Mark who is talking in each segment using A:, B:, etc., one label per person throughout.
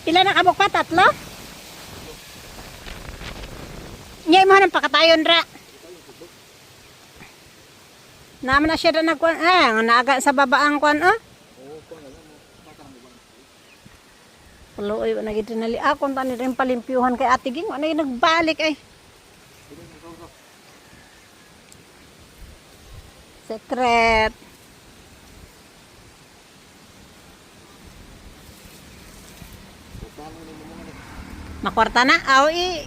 A: Pila na kabok pa? Tatlo? Nyay mo ng pakatayon ra. Naman na siya na nagkuhan. Naaga sa babaang kuhan, oh. Paluoy, wala gito nali. Kung tani rin palimpyuhan kay Ate Ging, wala yung nagbalik ay. Secret. Makwarta na?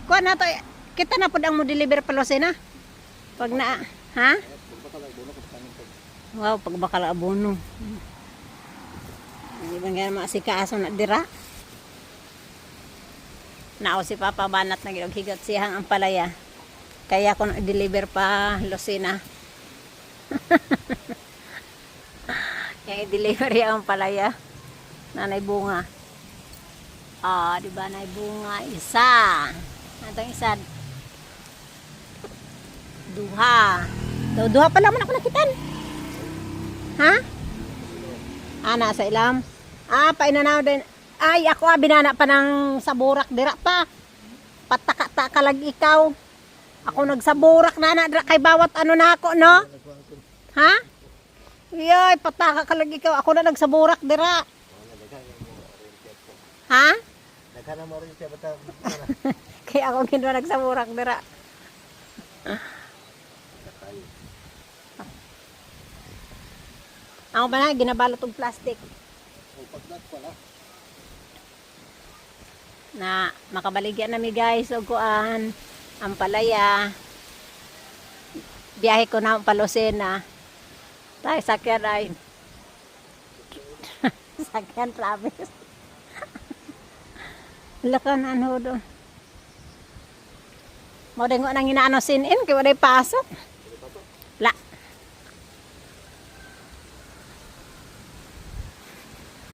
A: Kuha na to. Kita na po ang mo deliver palusin na. Pag na, ha? Wow, pag bakal abono. Hindi ba nga maasikaaso na dira? Nao si Papa banat na higat siyang ang palaya. Kaya ko na-deliver pa Lucina. Yung i-deliver yung palaya. Nanay bunga. Di ba nanay bunga? Isa. Natang isa. Duha. Duha pa lang man ako nakitan. Ha? Nasa ilam. Painanaw din. Ay, ako binana pa ng saburak dira pa. Pataka-taka lag ikaw. Ako nagsaburak na dira kay bawat ano na ako, no? Ha? Yoy, pataka ka lag ikaw. Ako na nagsaburak dira. Ha?
B: Nagkana mo rin siya bata.
A: Kaya ako ginawa nagsaburak dira. Ako ba na, ginabalot og plastic. Na makabaligyan nami guys og kuan ang palaya. Biyahe ko na pa Lucena. Tay sakyan ay. Sakyan Travis. Lakan ano do. Mo dengo nang inaano sin in kay wala pasok. La.